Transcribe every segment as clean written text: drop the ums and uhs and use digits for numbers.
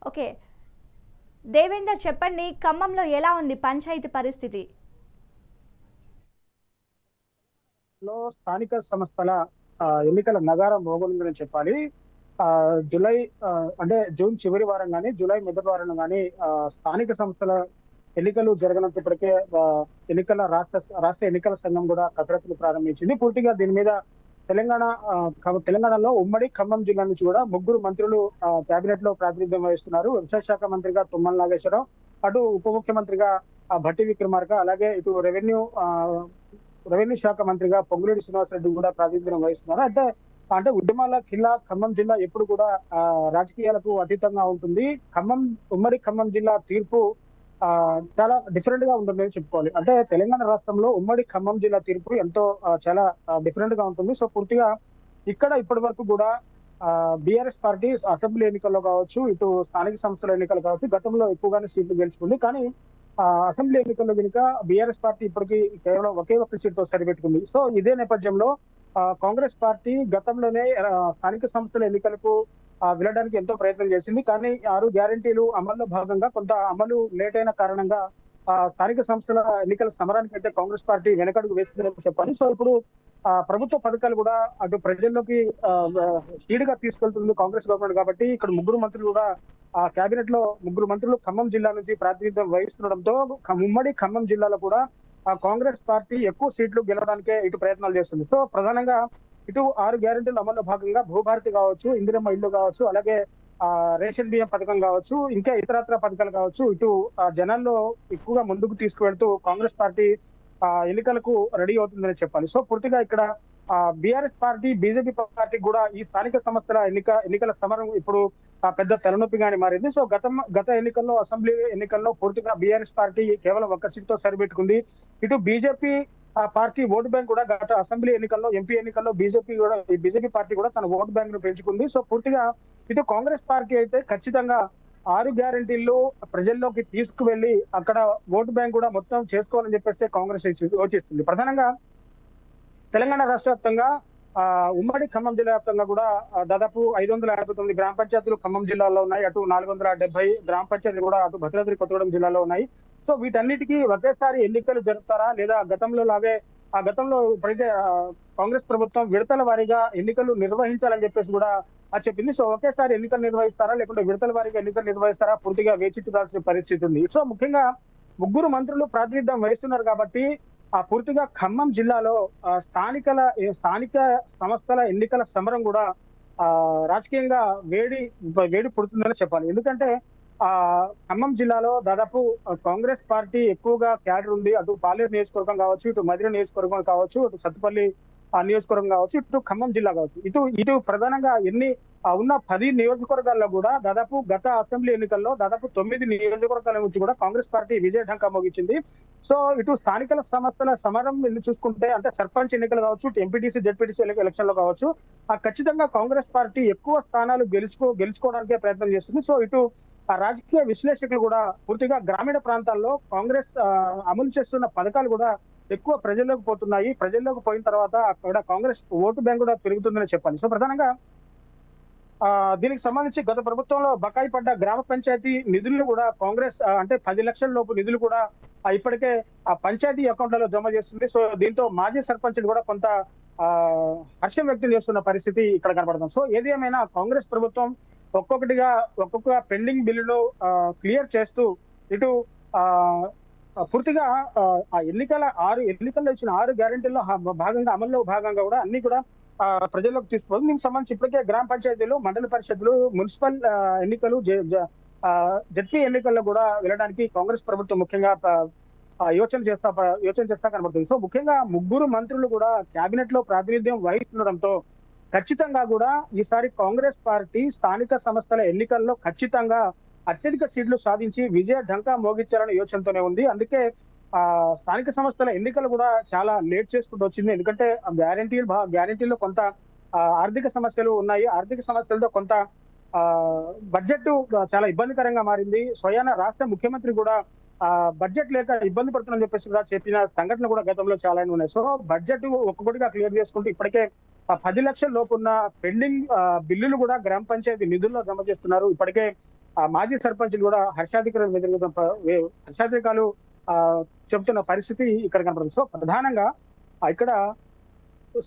Okay. Devender చెప్పండి. ఖమ్మంలో ఎలా ఉంది పంచాయతీ పరిస్థితి? స్థానిక సంస్థల ఎన్నికల నగారం మోగుతుందని చెప్పాలి. జూలై అంటే జూన్ చివరి వారం గాని, జూలై మొదటి వారం గాని స్థానిక సంస్థల ఎన్నికలు జరగనంతప్పటికే ఎన్నికల రాష్ట్ర ఎన్నికల సంఘం కూడా కసరత్తులు ప్రారంభించింది. పూర్తిగా దీని మీద తెలంగాణ తెలంగాణలో ఉమ్మడి ఖమ్మం జిల్లా నుంచి కూడా ముగ్గురు మంత్రులు కేబినెట్ లో ప్రాతినిధ్యం వహిస్తున్నారు. వ్యవసాయ శాఖ మంత్రిగా తుమ్మల నాగేశ్వరరావు, అటు ఉప ముఖ్యమంత్రిగా భట్టి విక్రమార్క, అలాగే ఇటు రెవెన్యూ శాఖ మంత్రిగా పొంగులేటి శ్రీనివాసరెడ్డి కూడా ప్రాతినిధ్యం వహిస్తున్నారు. అంటే ఉద్యమాల జిల్లా ఖమ్మం జిల్లా ఎప్పుడు కూడా రాజకీయాలకు అతీతంగా ఉంటుంది. ఉమ్మడి ఖమ్మం జిల్లా తీర్పు చాలా డిఫరెంట్ గా ఉంటుందని చెప్పుకోవాలి. అంటే తెలంగాణ రాష్ట్రంలో ఉమ్మడి ఖమ్మం జిల్లా తీర్పు ఎంతో చాలా డిఫరెంట్ గా ఉంటుంది. సో పూర్తిగా ఇక్కడ ఇప్పటి వరకు కూడా బీఆర్ఎస్ పార్టీ అసెంబ్లీ ఎన్నికల్లో కావచ్చు, ఇటు స్థానిక సంస్థల ఎన్నికలు కావచ్చు, గతంలో ఎక్కువగానే సీట్లు గెలుచుకుంది. కానీ అసెంబ్లీ ఎన్నికల్లో కనుక బీఆర్ఎస్ పార్టీ ఇప్పటికీ కేవలం ఒకే ఒక్క సీట్ తో సరిపెట్టుకుంది. సో ఇదే నేపథ్యంలో కాంగ్రెస్ పార్టీ గతంలోనే స్థానిక సంస్థల ఎన్నికలకు వెళ్ళడానికి ఎంతో ప్రయత్నం చేసింది. కానీ 6 గ్యారంటీలు అమల్లో భాగంగా కొంత అమలు లేట్ అయిన కారణంగా స్థానిక సంస్థల ఎన్నికల సమరానికి అయితే కాంగ్రెస్ పార్టీ వెనకడుగు వేస్తుందని చెప్పాలి. సో ఇప్పుడు ప్రభుత్వ పథకాలు కూడా అటు ప్రజల్లోకి స్పీడ్ గా తీసుకెళ్తుంది కాంగ్రెస్ గవర్నమెంట్. కాబట్టి ఇక్కడ ముగ్గురు మంత్రులు కూడా కేబినెట్ లో ముగ్గురు మంత్రులు ఖమ్మం జిల్లా నుంచి ప్రాతినిధ్యం వహిస్తుండడంతో ఉమ్మడి ఖమ్మం జిల్లాలో కూడా కాంగ్రెస్ పార్టీ ఎక్కువ సీట్లు గెలవడానికే ఇటు ప్రయత్నాలు చేస్తుంది. సో ప్రధానంగా ఇటు 6 గ్యారెంటీల అమల్లో భాగంగా భూభారతి కావచ్చు, ఇందిరమ్మ ఇల్లు కావచ్చు, అలాగే రేషన్ బియ్యం పథకం కావచ్చు, ఇంకా ఇతరత్ర పథకాలు కావచ్చు, ఇటు జనాల్లో ఎక్కువగా ముందుకు తీసుకువెళ్తూ కాంగ్రెస్ పార్టీ ఎన్నికలకు రెడీ అవుతుందని చెప్పాలి. సో పూర్తిగా ఇక్కడ బీఆర్ఎస్ పార్టీ, బీజేపీ పార్టీ కూడా ఈ స్థానిక సంస్థల ఎన్నికల సమరం ఇప్పుడు పెద్ద తలనొప్పిగానే మారింది. సో గత ఎన్నికల్లో, అసెంబ్లీ ఎన్నికల్లో పూర్తిగా బీఆర్ఎస్ పార్టీ కేవలం ఒక్క సీట్ తో సరిపెట్టుకుంది. ఇటు బీజేపీ పార్టీ ఓటు బ్యాంక్ కూడా గత అసెంబ్లీ ఎన్నికల్లో, ఎంపీ ఎన్నికల్లో బీజేపీ పార్టీ కూడా తన ఓటు బ్యాంక్ ను పెంచుకుంది. సో పూర్తిగా ఇటు కాంగ్రెస్ పార్టీ అయితే ఖచ్చితంగా 6 గ్యారెంటీలు ప్రజల్లోకి తీసుకువెళ్లి అక్కడ ఓటు బ్యాంక్ కూడా మొత్తం చేసుకోవాలని చెప్పేసి కాంగ్రెస్ యోచిస్తుంది. ప్రధానంగా తెలంగాణ రాష్ట్ర వ్యాప్తంగా ఉమ్మడి ఖమ్మం జిల్లా వ్యాప్తంగా కూడా దాదాపు 589 గ్రామ పంచాయతీలు ఖమ్మం జిల్లాలో ఉన్నాయి. అటు 470 గ్రామ పంచాయతీలు కూడా అటు భద్రాద్రి కొత్తగూడెం జిల్లాలో ఉన్నాయి. సో వీటన్నిటికీ ఒకేసారి ఎన్నికలు జరుపుతారా, లేదా గతంలో లాగే గతంలో ఇప్పుడైతే కాంగ్రెస్ ప్రభుత్వం విడతల వారీగా ఎన్నికలు నిర్వహించాలని చెప్పేసి కూడా చెప్పింది. సో ఒకేసారి ఎన్నికలు నిర్వహిస్తారా, లేకుంటే విడతల వారీగా ఎన్నికలు నిర్వహిస్తారా, పూర్తిగా వేచి చూడాల్సిన పరిస్థితి ఉంది. సో ముఖ్యంగా ముగ్గురు మంత్రులు ప్రాతినిధ్యం వహిస్తున్నారు కాబట్టి పూర్తిగా ఖమ్మం జిల్లాలో స్థానిక సంస్థల ఎన్నికల సమరం కూడా రాజకీయంగా వేడి పుడుతుందని చెప్పాలి. ఎందుకంటే ఖమ్మం జిల్లాలో దాదాపు కాంగ్రెస్ పార్టీ ఎక్కువగా క్యాడర్ ఉంది. అటు పాలేరు నియోజకవర్గం కావచ్చు, ఇటు మధిర నియోజకవర్గం కావచ్చు, ఇటు సత్తుపల్లి నియోజకవర్గం కావచ్చు, ఇటు ఖమ్మం జిల్లా కావచ్చు, ఇటు ప్రధానంగా ఉన్న 10 నియోజకవర్గాల్లో కూడా దాదాపు గత అసెంబ్లీ ఎన్నికల్లో దాదాపు 9 నియోజకవర్గాల నుంచి కూడా కాంగ్రెస్ పార్టీ విజయ ఢంకా మోగించింది. సో ఇటు స్థానిక సంస్థల సమరం చూసుకుంటే, అంటే సర్పంచ్ ఎన్నికలు కావచ్చు, ఇటు ఎంపీటీసీ, జెడ్పీటీసీ ఎలక్షన్ లో కావచ్చు, ఖచ్చితంగా కాంగ్రెస్ పార్టీ ఎక్కువ స్థానాలు గెలుచుకోవడానికే ప్రయత్నం చేస్తుంది. సో ఇటు రాజకీయ విశ్లేషకులు కూడా పూర్తిగా గ్రామీణ ప్రాంతాల్లో కాంగ్రెస్ అమలు చేస్తున్న పథకాలు కూడా ఎక్కువ ప్రజల్లోకి పోతున్నాయి. ప్రజల్లోకి పోయిన తర్వాత అక్కడ కాంగ్రెస్ ఓటు బ్యాంక్ కూడా పెరుగుతుందని చెప్పాలి. సో ప్రధానంగా దీనికి సంబంధించి గత ప్రభుత్వంలో బకాయి పడ్డ గ్రామ పంచాయతీ నిధులను కూడా కాంగ్రెస్ అంటే 10 లక్షల లోపు నిధులు కూడా ఇప్పటికే పంచాయతీ అకౌంట్లలో జమ చేస్తుంది. సో దీంతో మాజీ సర్పంచులు కూడా కొంత హర్షం వ్యక్తం చేస్తున్న పరిస్థితి ఇక్కడ కనబడుతుంది. సో ఏది ఏమైనా కాంగ్రెస్ ప్రభుత్వం ఒక్కొక్క పెండింగ్ బిల్లును క్లియర్ చేస్తూ ఇటు పూర్తిగా ఎన్నికల్లో ఇచ్చిన 6 గ్యారెంటీల్లో అమల్లో భాగంగా కూడా అన్ని కూడా ప్రజల్లోకి తీసుకుపోతుంది. దీనికి సంబంధించి ఇప్పటికే గ్రామ పంచాయతీలు, మండల పరిషత్తులు, మున్సిపల్ ఎన్నికలు, జడ్పీ ఎన్నికల్లో కూడా వెళ్ళడానికి కాంగ్రెస్ ప్రభుత్వం ముఖ్యంగా యోచన చేస్తా కనబడుతుంది. సో ముఖ్యంగా ముగ్గురు మంత్రులు కూడా కేబినెట్ లో ప్రాతినిధ్యం వహిస్తుండడంతో ఖచ్చితంగా కూడా ఈసారి కాంగ్రెస్ పార్టీ స్థానిక సంస్థల ఎన్నికల్లో ఖచ్చితంగా అత్యధిక సీట్లు సాధించి విజయ ఢంకా మోగించాలనే యోచనతోనే ఉంది. అందుకే స్థానిక సంస్థల ఎన్నికలు కూడా చాలా లేట్ చేసుకుంటూ వచ్చింది. ఎందుకంటే గ్యారంటీలో కొంత ఆర్థిక సమస్యలు ఉన్నాయి. ఆర్థిక సమస్యలతో కొంత బడ్జెట్ చాలా ఇబ్బందికరంగా మారింది. స్వయాన రాష్ట్ర ముఖ్యమంత్రి కూడా బడ్జెట్ లేక ఇబ్బంది పడుతుందని చెప్పేసి కూడా చెప్పిన సంఘటనలు కూడా గతంలో చాలా ఉన్నాయి. సో బడ్జెట్ ఒక్కొక్కటిగా క్లియర్ చేసుకుంటూ ఇప్పటికే 10 లక్షల లోపు ఉన్న పెండింగ్ బిల్లులు కూడా గ్రామ పంచాయతీ నిధుల్లో జమ చేస్తున్నారు. ఇప్పటికే మాజీ సర్పంచ్లు కూడా హర్షాధికాలు ఆ చెబుతున్న పరిస్థితి ఇక్కడ కనపడుతుంది. సో ప్రధానంగా ఇక్కడ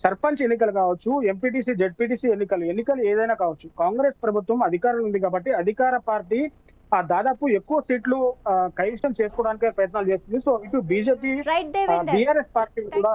సర్పంచ్ ఎన్నికలు కావచ్చు, ఎంపీటీసీ జెడ్పీటీసీ ఎన్నికలు ఏదైనా కావచ్చు, కాంగ్రెస్ ప్రభుత్వం అధికారంలో ఉంది కాబట్టి అధికార పార్టీ దాదాపు ఎక్కువ సీట్లు కైవసం చేసుకోవడానికి ప్రయత్నాలు చేస్తుంది. సో ఇటు BJP right Devender. BRS party కూడా